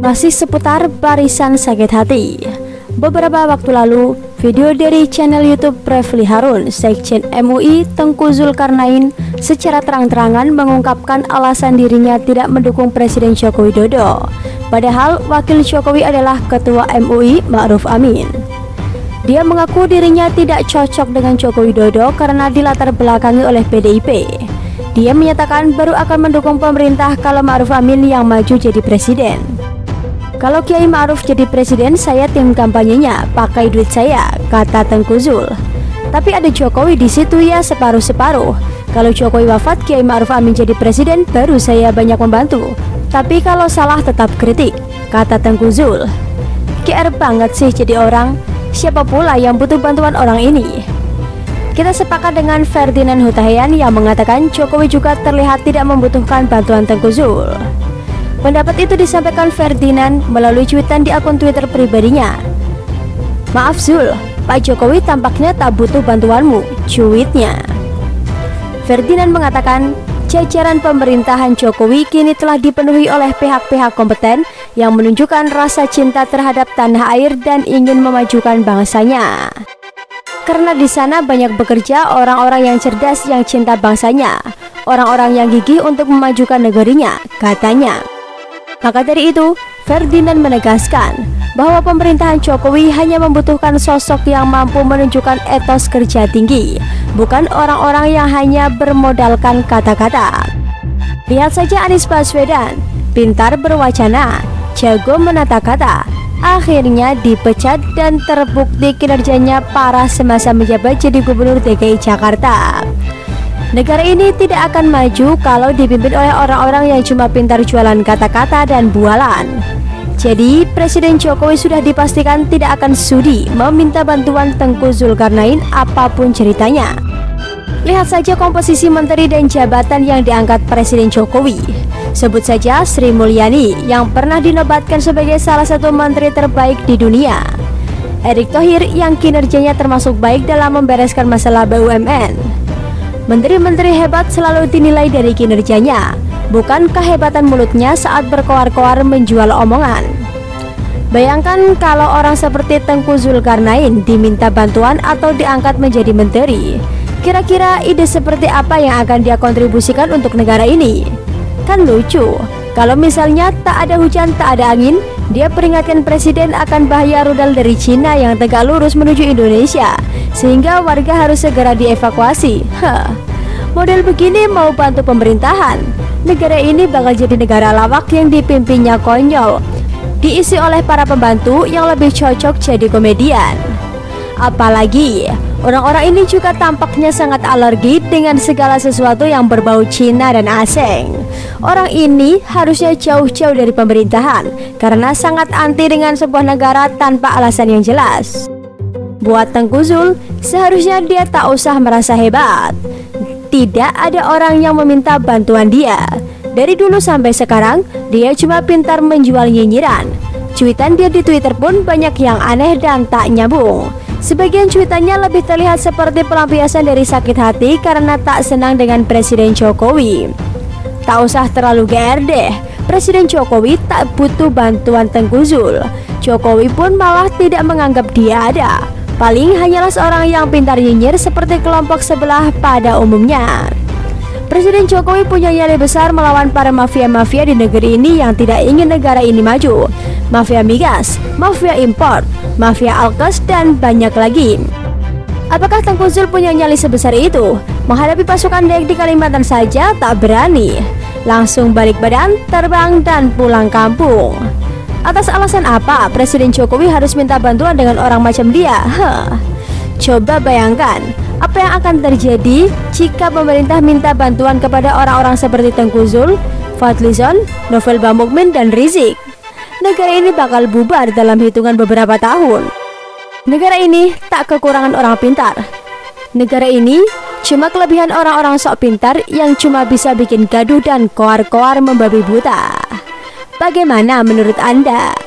Masih seputar barisan sakit hati. Beberapa waktu lalu, video dari channel YouTube Refli Harun, Sekjen MUI Tengku Zulkarnain, secara terang-terangan mengungkapkan alasan dirinya tidak mendukung Presiden Joko Widodo. Padahal wakil Jokowi adalah Ketua MUI Ma'ruf Amin. Dia mengaku dirinya tidak cocok dengan Joko Widodo karena dilatar belakangi oleh PDIP. Dia menyatakan baru akan mendukung pemerintah kalau Ma'ruf Amin yang maju jadi presiden. Kalau Kiai Ma'ruf jadi presiden, saya tim kampanyenya, pakai duit saya, kata Tengku Zul. Tapi ada Jokowi di situ ya separuh-separuh. Kalau Jokowi wafat, Kiai Ma'ruf Amin jadi presiden, baru saya banyak membantu. Tapi kalau salah tetap kritik, kata Tengku Zul. GR banget sih jadi orang. Siapa pula yang butuh bantuan orang ini? Kita sepakat dengan Ferdinand Hutahian yang mengatakan Jokowi juga terlihat tidak membutuhkan bantuan Tengku Zul. Pendapat itu disampaikan Ferdinand melalui cuitan di akun Twitter pribadinya. Maaf Zul, Pak Jokowi tampaknya tak butuh bantuanmu, cuitnya. Ferdinand mengatakan jajaran pemerintahan Jokowi kini telah dipenuhi oleh pihak-pihak kompeten yang menunjukkan rasa cinta terhadap tanah air dan ingin memajukan bangsanya. Karena di sana banyak bekerja orang-orang yang cerdas yang cinta bangsanya, orang-orang yang gigih untuk memajukan negerinya, katanya. Maka dari itu, Ferdinand menegaskan bahwa pemerintahan Jokowi hanya membutuhkan sosok yang mampu menunjukkan etos kerja tinggi, bukan orang-orang yang hanya bermodalkan kata-kata. Lihat saja Anies Baswedan, pintar berwacana, jago menata kata, akhirnya dipecat dan terbukti kinerjanya parah semasa menjabat jadi gubernur DKI Jakarta. Negara ini tidak akan maju kalau dipimpin oleh orang-orang yang cuma pintar jualan kata-kata dan bualan. Jadi, Presiden Jokowi sudah dipastikan tidak akan sudi meminta bantuan Tengku Zulkarnain apapun ceritanya. Lihat saja komposisi menteri dan jabatan yang diangkat Presiden Jokowi. Sebut saja Sri Mulyani yang pernah dinobatkan sebagai salah satu menteri terbaik di dunia. Erick Thohir yang kinerjanya termasuk baik dalam membereskan masalah BUMN. Menteri-menteri hebat selalu dinilai dari kinerjanya, bukan kehebatan mulutnya saat berkoar-koar menjual omongan. Bayangkan kalau orang seperti Tengku Zulkarnain diminta bantuan atau diangkat menjadi menteri. Kira-kira ide seperti apa yang akan dia kontribusikan untuk negara ini? Kan lucu, kalau misalnya tak ada hujan tak ada angin, dia peringatkan presiden akan bahaya rudal dari Cina yang tegak lurus menuju Indonesia, sehingga warga harus segera dievakuasi. Model begini mau bantu pemerintahan, negara ini bakal jadi negara lawak yang dipimpinnya konyol, diisi oleh para pembantu yang lebih cocok jadi komedian. Apalagi orang-orang ini juga tampaknya sangat alergi dengan segala sesuatu yang berbau Cina dan asing. Orang ini harusnya jauh-jauh dari pemerintahan karena sangat anti dengan sebuah negara tanpa alasan yang jelas. Buat Tengku Zul, seharusnya dia tak usah merasa hebat. Tidak ada orang yang meminta bantuan dia. Dari dulu sampai sekarang, dia cuma pintar menjual nyinyiran. Cuitan dia di Twitter pun banyak yang aneh dan tak nyambung. Sebagian cuitannya lebih terlihat seperti pelampiasan dari sakit hati karena tak senang dengan Presiden Jokowi. Tak usah terlalu GR deh, Presiden Jokowi tak butuh bantuan Tengku Zul. Jokowi pun malah tidak menganggap dia ada. Paling hanyalah seorang yang pintar nyinyir seperti kelompok sebelah pada umumnya. Presiden Jokowi punya nyali besar melawan para mafia-mafia di negeri ini yang tidak ingin negara ini maju. Mafia migas, mafia impor, mafia alkes, dan banyak lagi. Apakah Tengku Zul punya nyali sebesar itu? Menghadapi pasukan DEK di Kalimantan saja tak berani. Langsung balik badan, terbang, dan pulang kampung. Atas alasan apa Presiden Jokowi harus minta bantuan dengan orang macam dia? Coba bayangkan, apa yang akan terjadi jika pemerintah minta bantuan kepada orang-orang seperti Tengku Zul, Fadlizon, Novel Bamukmin, dan Rizik? Negara ini bakal bubar dalam hitungan beberapa tahun. Negara ini tak kekurangan orang pintar. Negara ini cuma kelebihan orang-orang sok pintar yang cuma bisa bikin gaduh dan koar-koar membabi buta. Bagaimana menurut Anda?